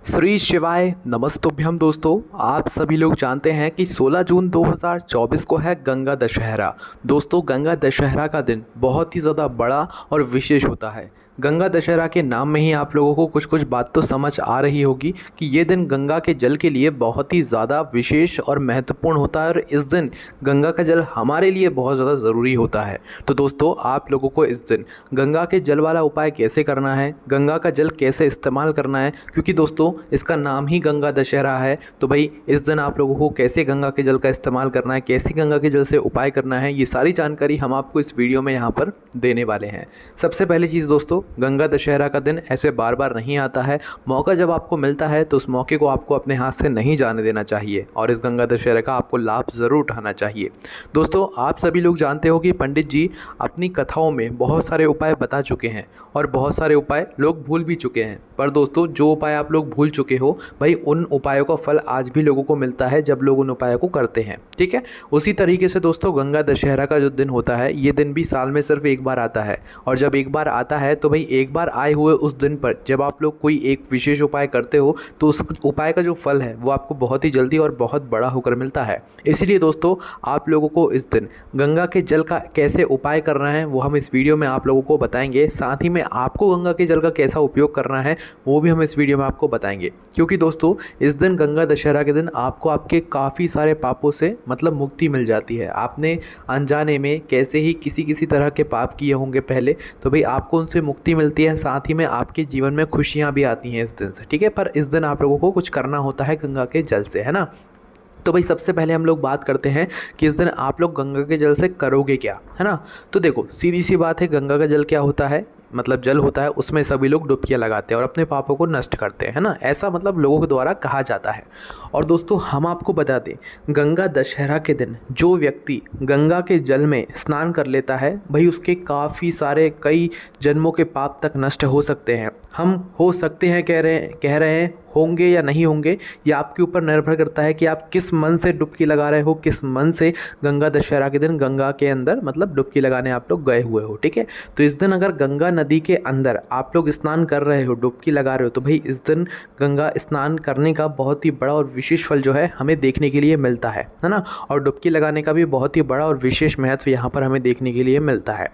श्री शिवाय नमस्तुभ्यम दोस्तों। आप सभी लोग जानते हैं कि 16 जून 2024 को है गंगा दशहरा। दोस्तों, गंगा दशहरा का दिन बहुत ही ज़्यादा बड़ा और विशेष होता है। गंगा दशहरा के नाम में ही आप लोगों को कुछ कुछ बात तो समझ आ रही होगी कि ये दिन गंगा के जल के लिए बहुत ही ज़्यादा विशेष और महत्वपूर्ण होता है और इस दिन गंगा का जल हमारे लिए बहुत ज़्यादा ज़रूरी होता है। तो दोस्तों, आप लोगों को इस दिन गंगा के जल वाला उपाय कैसे करना है, गंगा का जल कैसे इस्तेमाल करना है, क्योंकि दोस्तों इसका नाम ही गंगा दशहरा है। तो भाई इस दिन आप लोगों को कैसे गंगा के जल का इस्तेमाल करना है, कैसे गंगा के जल से उपाय करना है, ये सारी जानकारी हम आपको इस वीडियो में यहाँ पर देने वाले हैं। सबसे पहली चीज़ दोस्तों, गंगा दशहरा का दिन ऐसे बार बार नहीं आता है। मौका जब आपको मिलता है तो उस मौके को आपको अपने हाथ से नहीं जाने देना चाहिए और इस गंगा दशहरा का आपको लाभ ज़रूर उठाना चाहिए। दोस्तों, आप सभी लोग जानते हो कि पंडित जी अपनी कथाओं में बहुत सारे उपाय बता चुके हैं और बहुत सारे उपाय लोग भूल भी चुके हैं। पर दोस्तों, जो उपाय आप लोग भूल चुके हो, भाई उन उपायों का फल आज भी लोगों को मिलता है जब लोग उन उपायों को करते हैं। ठीक है, उसी तरीके से दोस्तों गंगा दशहरा का जो दिन होता है, ये दिन भी साल में सिर्फ एक बार आता है और जब एक बार आता है तो भाई एक बार आए हुए उस दिन पर जब आप लोग कोई एक विशेष उपाय करते हो तो उस उपाय का जो फल है वो आपको बहुत ही जल्दी और बहुत बड़ा होकर मिलता है। इसलिए दोस्तों, आप लोगों को इस दिन गंगा के जल का कैसे उपाय करना है वो हम इस वीडियो में आप लोगों को बताएंगे। साथ ही में आपको गंगा के जल का कैसा उपयोग करना है वो भी हम इस वीडियो में आपको बताएंगे, क्योंकि दोस्तों इस दिन गंगा दशहरा के दिन आपको आपके काफ़ी सारे पापों से मतलब मुक्ति मिल जाती है। आपने अनजाने में कैसे ही किसी तरह के पाप किए होंगे पहले, तो भाई आपको उनसे मुक्ति मिलती है। साथ ही में आपके जीवन में खुशियाँ भी आती हैं इस दिन से। ठीक है, पर इस दिन आप लोगों को कुछ करना होता है गंगा के जल से, है ना। तो भाई सबसे पहले हम लोग बात करते हैं कि इस दिन आप लोग गंगा के जल से करोगे क्या, है ना। तो देखो, सीधी सी बात है, गंगा का जल क्या होता है, मतलब जल होता है, उसमें सभी लोग डुबकियाँ लगाते हैं और अपने पापों को नष्ट करते हैं, है ना। ऐसा मतलब लोगों के द्वारा कहा जाता है। और दोस्तों, हम आपको बता दें, गंगा दशहरा के दिन जो व्यक्ति गंगा के जल में स्नान कर लेता है, भाई उसके काफ़ी सारे कई जन्मों के पाप तक नष्ट हो सकते हैं। हम हो सकते हैं कह रहे हैं, होंगे या नहीं होंगे ये आपके ऊपर निर्भर करता है कि आप किस मन से डुबकी लगा रहे हो, किस मन से गंगा दशहरा के दिन गंगा के अंदर मतलब डुबकी लगाने आप लोग गए हुए हो। ठीक है, तो इस दिन अगर गंगा नदी के अंदर आप लोग स्नान कर रहे हो, डुबकी लगा रहे हो, तो भाई इस दिन गंगा स्नान करने का बहुत ही बड़ा और विशेष फल जो है हमें देखने के लिए मिलता है ना। और डुबकी लगाने का भी बहुत ही बड़ा और विशेष महत्व यहाँ पर हमें देखने के लिए मिलता है।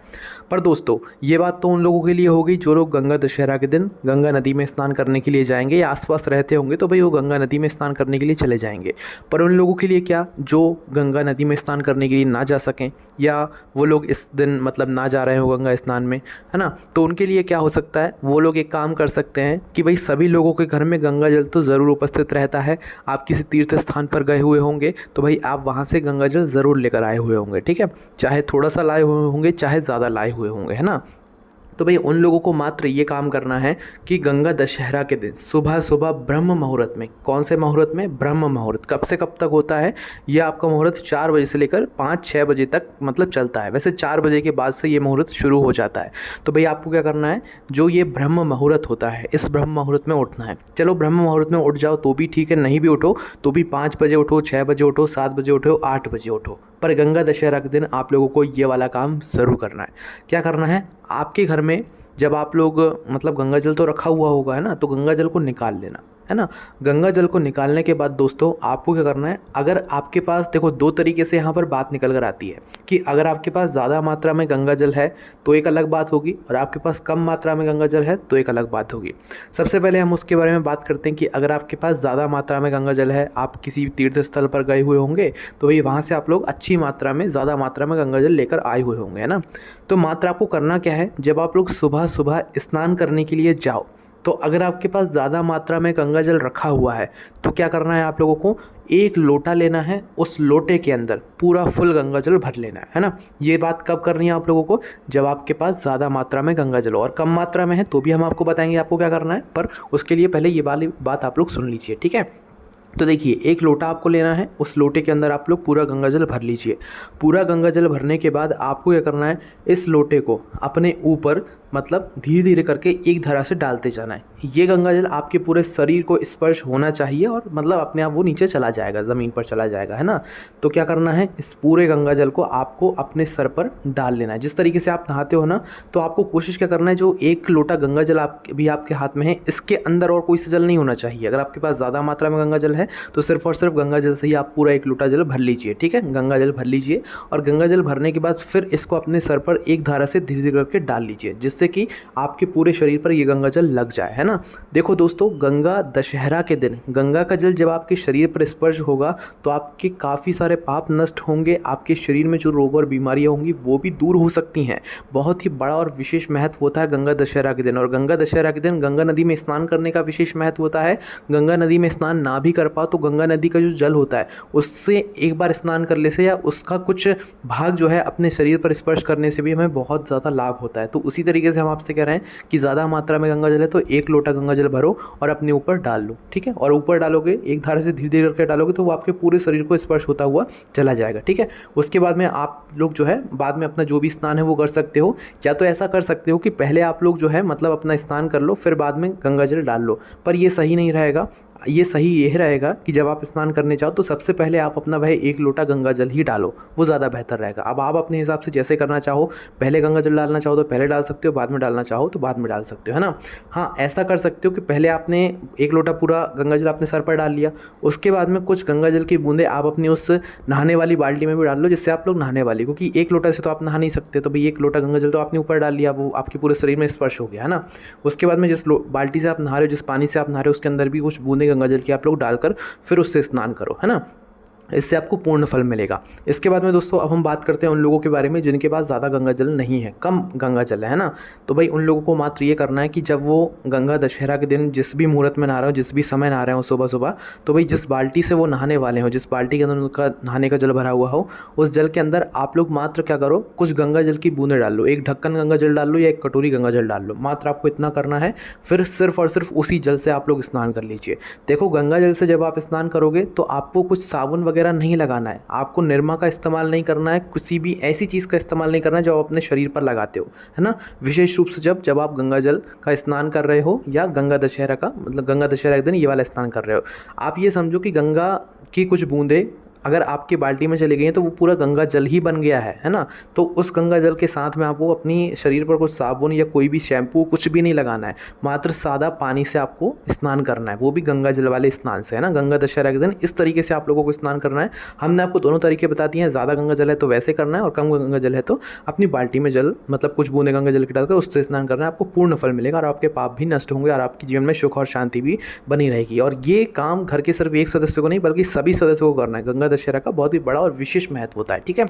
पर दोस्तों, ये बात तो उन लोगों के लिए होगी जो लोग गंगा दशहरा के दिन गंगा नदी में स्नान करने के लिए जाएंगे या आसपास रहते होंगे, तो भाई वो गंगा नदी में स्नान करने के लिए चले जाएंगे। पर उन लोगों के लिए क्या, जो गंगा नदी में स्नान करने के लिए ना जा सकें या वो लोग इस दिन मतलब ना जा रहे हो गंगा स्नान में, है ना, तो उनके लिए क्या हो सकता है, वो लोग एक काम कर सकते हैं कि भाई सभी लोगों के घर में गंगा जल तो ज़रूर उपस्थित रहता है। आप किसी तीर्थ स्थान पर गए हुए होंगे तो भाई आप वहाँ से गंगा जल ज़रूर लेकर आए हुए होंगे। ठीक है, चाहे थोड़ा सा लाए हुए होंगे चाहे ज़्यादा लाए हुए होंगे, है ना। तो भाई उन लोगों को मात्र ये काम करना है कि गंगा दशहरा के दिन सुबह सुबह ब्रह्म मुहूर्त में, कौन से मुहूर्त में, ब्रह्म मुहूर्त, कब से कब तक होता है ये आपका मुहूर्त 4 बजे से लेकर 5-6 बजे तक मतलब चलता है। वैसे 4 बजे के बाद से ये मुहूर्त शुरू हो जाता है। तो भाई आपको क्या करना है, जो ये ब्रह्म मुहूर्त होता है इस ब्रह्म मुहूर्त में उठना है। चलो ब्रह्म मुहूर्त में उठ जाओ तो भी ठीक है, नहीं भी उठो तो भी 5 बजे उठो, 6 बजे उठो, 7 बजे उठो, 8 बजे उठो, पर गंगा दशहरा के दिन आप लोगों को ये वाला काम ज़रूर करना है। क्या करना है, आपके घर में जब आप लोग मतलब गंगा जल तो रखा हुआ होगा, है ना, तो गंगा जल को निकाल लेना, है ना। गंगा जल को निकालने के बाद दोस्तों आपको क्या करना है, अगर आपके पास देखो 2 तरीके से यहाँ पर बात निकल कर आती है कि अगर आपके पास ज़्यादा मात्रा में गंगा जल है तो एक अलग बात होगी और आपके पास कम मात्रा में गंगा जल है तो एक अलग बात होगी। सबसे पहले हम उसके बारे में बात करते हैं कि अगर आपके पास ज़्यादा मात्रा में गंगा जल है, आप किसी तीर्थ स्थल पर गए हुए होंगे तो भाई वहाँ से आप लोग अच्छी मात्रा में, ज़्यादा मात्रा में गंगा जल लेकर आए हुए होंगे, है ना। तो मात्र आपको करना क्या है, जब आप लोग सुबह सुबह स्नान करने के लिए जाओ तो अगर आपके पास ज़्यादा मात्रा में गंगा जल रखा हुआ है तो क्या करना है, आप लोगों को एक लोटा लेना है, उस लोटे के अंदर पूरा फुल गंगा जल भर लेना है ना। ये बात कब करनी है आप लोगों को, जब आपके पास ज़्यादा मात्रा में गंगा जल, और कम मात्रा में है तो भी हम आपको बताएंगे आपको क्या करना है, पर उसके लिए पहले ये वाली बात आप लोग सुन लीजिए। ठीक है, तो देखिए, एक लोटा आपको लेना है, उस लोटे के अंदर आप लोग पूरा गंगा जल भर लीजिए। पूरा गंगा जल भरने के बाद आपको क्या करना है, इस लोटे को अपने ऊपर मतलब धीरे धीरे करके एक धारा से डालते जाना है। ये गंगा जल आपके पूरे शरीर को स्पर्श होना चाहिए और मतलब अपने आप वो नीचे चला जाएगा, ज़मीन पर चला जाएगा, है ना। तो क्या करना है, इस पूरे गंगा जल को आपको अपने सर पर डाल लेना है। जिस तरीके से आप नहाते हो ना, तो आपको कोशिश क्या करना है, जो 1 लोटा गंगा जल आपके हाथ में है, इसके अंदर और कोई सा जल नहीं होना चाहिए। अगर आपके पास ज़्यादा मात्रा में गंगा जल है तो सिर्फ और सिर्फ गंगा जल से ही आप पूरा 1 लोटा जल भर लीजिए, ठीक है। गंगा जल भर लीजिए और गंगा जल भरने के बाद फिर इसको अपने सर पर एक धारा से धीरे धीरे करके डाल लीजिए, जिससे कि आपके पूरे शरीर पर ये गंगा जल लग जाए, है ना। देखो दोस्तों, गंगा दशहरा के दिन गंगा का जल जब आपके शरीर पर स्पर्श होगा तो आपके काफ़ी सारे पाप नष्ट होंगे, आपके शरीर में जो रोग और बीमारियां होंगी वो भी दूर हो सकती हैं। बहुत ही बड़ा और विशेष महत्व होता है गंगा दशहरा के दिन। और गंगा दशहरा के दिन गंगा नदी में स्नान करने का विशेष महत्व होता है। गंगा नदी में स्नान ना भी कर पाओ तो गंगा नदी का जो जल होता है उससे एक बार स्नान कर ले से या उसका कुछ भाग जो है अपने शरीर पर स्पर्श करने से भी हमें बहुत ज़्यादा लाभ होता है। तो उसी तरीके से हम आपसे कह रहे हैं कि ज़्यादा मात्रा में गंगा जल है तो 1 लोटा गंगा जल भरो और अपने ऊपर डाल लो, ठीक है। और ऊपर डालोगे, एक धारा से धीरे धीरे करके डालोगे तो वो आपके पूरे शरीर को स्पर्श होता हुआ चला जाएगा, ठीक है। उसके बाद में आप लोग जो है बाद में अपना जो भी स्नान है वो कर सकते हो। या तो ऐसा कर सकते हो कि पहले आप लोग जो है मतलब अपना स्नान कर लो, फिर बाद में गंगा जल डाल लो, पर ये सही नहीं रहेगा। ये सही यह रहेगा कि जब आप स्नान करने जाओ तो सबसे पहले आप अपना वह 1 लोटा गंगा जल ही डालो, वो ज़्यादा बेहतर रहेगा। अब आप अपने हिसाब से जैसे करना चाहो, पहले गंगा जल डालना चाहो तो पहले डाल सकते हो, बाद में डालना चाहो तो बाद में डाल सकते हो, है ना। हाँ, ऐसा कर सकते हो कि पहले आपने 1 लोटा पूरा गंगा जल अपने सर पर डाल लिया, उसके बाद में कुछ गंगा जल की बूंदें आप अपनी उस नहाने वाली बाल्टी में भी डाल लो जिससे आप लोग नहाने वाली, क्योंकि 1 लोटा से तो आप नहा नहीं सकते, तो भाई 1 लोटा गंगा जल तो आपने ऊपर डाल लिया, वो आपके पूरे शरीर में स्पर्श हो गया, है ना। उसके बाद में जिस बाल्टी से आप नहा रहे हो, जिस पानी से आप नहा रहे हो, उसके अंदर भी कुछ बूंदें गंगा जल की आप लोग डालकर फिर उससे स्नान करो, है ना। इससे आपको पूर्ण फल मिलेगा। इसके बाद में दोस्तों अब हम बात करते हैं उन लोगों के बारे में जिनके पास ज़्यादा गंगा जल नहीं है, कम गंगा जल है ना। तो भाई उन लोगों को मात्र ये करना है कि जब वो गंगा दशहरा के दिन जिस भी मुहूर्त में नहा रहे हो, जिस भी समय नहा रहे हो सुबह सुबह, तो भाई जिस बाल्टी से वो नहाने वाले हो, जिस बाल्टी के अंदर उनका नहाने का जल भरा हुआ हो, उस जल के अंदर आप लोग मात्र क्या करो, कुछ गंगा जल की बूंदें डाल लो। 1 ढक्कन गंगा जल डाल लो या 1 कटोरी गंगा जल डाल लो, मात्र आपको इतना करना है। फिर सिर्फ और सिर्फ उसी जल से आप लोग स्नान कर लीजिए। देखो, गंगा जल से जब आप स्नान करोगे तो आपको कुछ साबुन वगैरह नहीं लगाना है, आपको निरमा का इस्तेमाल नहीं करना है, किसी भी ऐसी चीज़ का इस्तेमाल नहीं करना है जो आप अपने शरीर पर लगाते हो, है ना। विशेष रूप से जब आप गंगा जल का स्नान कर रहे हो या गंगा दशहरा का मतलब गंगा दशहरा के दिन ये वाला स्नान कर रहे हो, आप ये समझो कि गंगा की कुछ बूंदें अगर आपकी बाल्टी में चली गई हैं तो वो पूरा गंगा जल ही बन गया है ना। तो उस गंगा जल के साथ में आपको अपनी शरीर पर कुछ साबुन या कोई भी शैम्पू कुछ भी नहीं लगाना है, मात्र सादा पानी से आपको स्नान करना है, वो भी गंगा जल वाले स्नान से, है ना। गंगा दशहरा के दिन इस तरीके से आप लोगों को स्नान करना है। हमने आपको दोनों तरीके बता दिए हैं, ज़्यादा गंगा जल है तो वैसे करना है और कम गंगा जल है तो अपनी बाल्टी में जल मतलब कुछ बूंदे गंगा जल के डालकर उससे स्नान करना है। आपको पूर्ण फल मिलेगा और आपके पाप भी नष्ट होंगे और आपके जीवन में सुख और शांति भी बनी रहेगी। और ये काम घर के सिर्फ एक सदस्य को नहीं बल्कि सभी सदस्यों को करना है। गंगा दशहरा का बहुत ही बड़ा और विशेष महत्व होता है, ठीक है।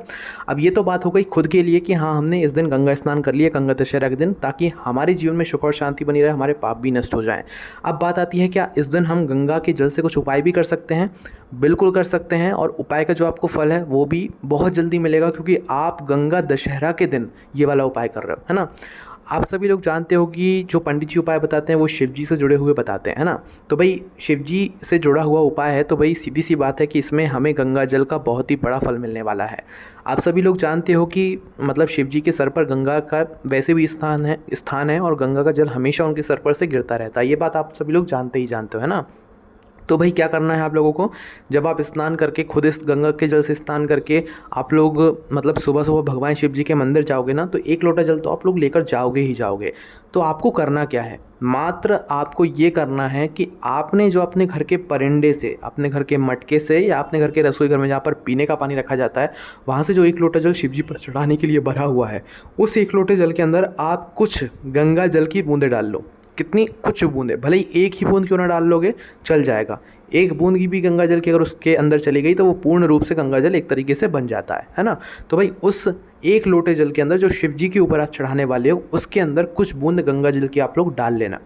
अब ये तो बात हो गई खुद के लिए कि हाँ हमने इस दिन गंगा स्नान कर लिया गंगा दशहरा के दिन, ताकि हमारे जीवन में सुख और शांति बनी रहे, हमारे पाप भी नष्ट हो जाएं। अब बात आती है क्या इस दिन हम गंगा के जल से कुछ उपाय भी कर सकते हैं? बिल्कुल कर सकते हैं, और उपाय का जो आपको फल है वो भी बहुत जल्दी मिलेगा, क्योंकि आप गंगा दशहरा के दिन ये वाला उपाय कर रहे हो, है ना। आप सभी लोग जानते हो कि जो पंडित जी उपाय बताते हैं वो शिव जी से जुड़े हुए बताते हैं, है ना। तो भाई शिव जी से जुड़ा हुआ उपाय है, तो भाई सीधी सी बात है कि इसमें हमें गंगा जल का बहुत ही बड़ा फल मिलने वाला है। आप सभी लोग जानते हो कि मतलब शिव जी के सर पर गंगा का वैसे भी स्थान है और गंगा का जल हमेशा उनके सर पर से गिरता रहता है। ये बात आप सभी लोग जानते ही जानते हो, है ना। तो भाई क्या करना है आप लोगों को, जब आप स्नान करके खुद इस गंगा के जल से स्नान करके आप लोग मतलब सुबह सुबह भगवान शिव जी के मंदिर जाओगे ना, तो 1 लोटा जल तो आप लोग लेकर जाओगे ही जाओगे। तो आपको करना क्या है, मात्र आपको ये करना है कि आपने जो अपने घर के परिंदे से, अपने घर के मटके से या अपने घर के रसोई घर में जहाँ पर पीने का पानी रखा जाता है, वहाँ से जो 1 लोटा जल शिव जी पर चढ़ाने के लिए भरा हुआ है, उस 1 लोटे जल के अंदर आप कुछ गंगा जल की बूंदें डाल लो। कितनी, कुछ बूंदें, भले ही 1 ही बूंद क्यों ना डाल लोगे चल जाएगा। 1 बूंद की भी गंगा जल की अगर उसके अंदर चली गई तो वो पूर्ण रूप से गंगा जल एक तरीके से बन जाता है ना। तो भाई उस 1 लोटे जल के अंदर जो शिव जी के ऊपर आप चढ़ाने वाले हो उसके अंदर कुछ बूंद गंगा जल की आप लोग डाल लेना।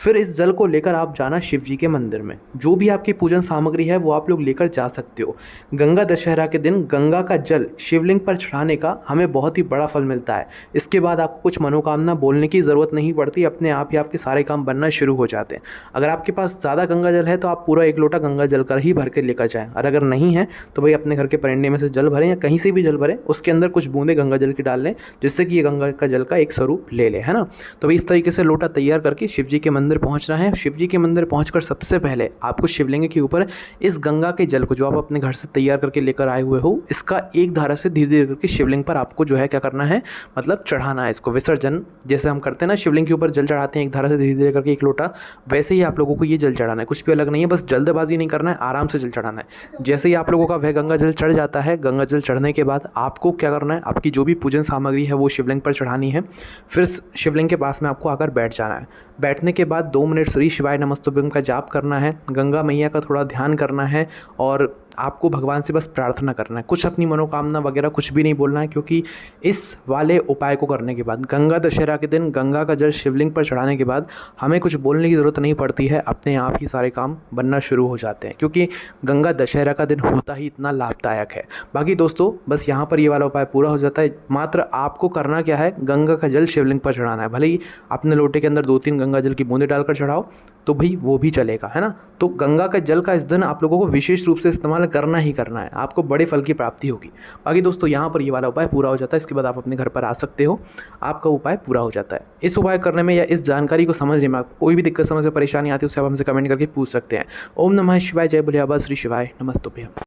फिर इस जल को लेकर आप जाना शिव जी के मंदिर में। जो भी आपकी पूजन सामग्री है वो आप लोग लेकर जा सकते हो। गंगा दशहरा के दिन गंगा का जल शिवलिंग पर चढ़ाने का हमें बहुत ही बड़ा फल मिलता है। इसके बाद आपको कुछ मनोकामना बोलने की ज़रूरत नहीं पड़ती, अपने आप ही आपके सारे काम बनना शुरू हो जाते हैं। अगर आपके पास ज़्यादा गंगा जल है तो आप पूरा 1 लोटा गंगा जल कर ही भर के लेकर जाएं, और अगर नहीं है तो भाई अपने घर के परांडे में से जल भरें या कहीं से भी जल भरें, उसके अंदर कुछ बूंदे गंगा जल की डाल लें, जिससे कि ये गंगा का जल का एक स्वरूप ले ले, है ना। तो भाई इस तरीके से लोटा तैयार करके शिव जी के मंदिर पहुंचना है। शिव जी के मंदिर पहुंचकर सबसे पहले आपको शिवलिंग के ऊपर इस गंगा के जल को, जो आप अपने घर से तैयार करके लेकर आए हुए हो, इसका एक धारा से धीरे धीरे करके शिवलिंग पर आपको जो है क्या करना है, मतलब चढ़ाना है इसको। विसर्जन जैसे हम करते हैं ना, शिवलिंग के ऊपर जल चढ़ाते हैं एक धारा से धीरे धीरे करके 1 लोटा, वैसे ही आप लोगों को ये जल चढ़ाना है। कुछ भी अलग नहीं है, बस जल्दबाजी नहीं करना है, आराम से जल चढ़ाना है। जैसे ही आप लोगों का वह गंगा जल चढ़ जाता है, गंगा जल चढ़ने के बाद आपको क्या करना है, आपकी जो भी पूजन सामग्री है वो शिवलिंग पर चढ़ानी है। फिर शिवलिंग के पास में आपको आकर बैठ जाना है। बैठने के बाद 2 मिनट श्री शिवाय नमस्तुभ्यम का जाप करना है, गंगा मैया का थोड़ा ध्यान करना है, और आपको भगवान से बस प्रार्थना करना है। कुछ अपनी मनोकामना वगैरह कुछ भी नहीं बोलना है, क्योंकि इस वाले उपाय को करने के बाद, गंगा दशहरा के दिन गंगा का जल शिवलिंग पर चढ़ाने के बाद हमें कुछ बोलने की ज़रूरत नहीं पड़ती है, अपने आप ही सारे काम बनना शुरू हो जाते हैं, क्योंकि गंगा दशहरा का दिन होता ही इतना लाभदायक है। बाकी दोस्तों बस यहाँ पर ये वाला उपाय पूरा हो जाता है। मात्र आपको करना क्या है, गंगा का जल शिवलिंग पर चढ़ाना है। भले ही अपने लोटे के अंदर 2-3 गंगा जल की बूंदें डालकर चढ़ाओ तो भाई वो भी चलेगा, है ना। तो गंगा का जल का इस दिन आप लोगों को विशेष रूप से इस्तेमाल करना ही करना है, आपको बड़े फल की प्राप्ति होगी। बाकी दोस्तों यहाँ पर ये वाला उपाय पूरा हो जाता है। इसके बाद आप अपने घर पर आ सकते हो, आपका उपाय पूरा हो जाता है। इस उपाय करने में या इस जानकारी को समझने में आपको कोई भी दिक्कत समस्या परेशानी आती है, उससे आप हमसे कमेंट करके पूछ सकते हैं। ओम नमः शिवाय, जय भोले बाबा, श्री शिवाय नमस्तुभ्यम।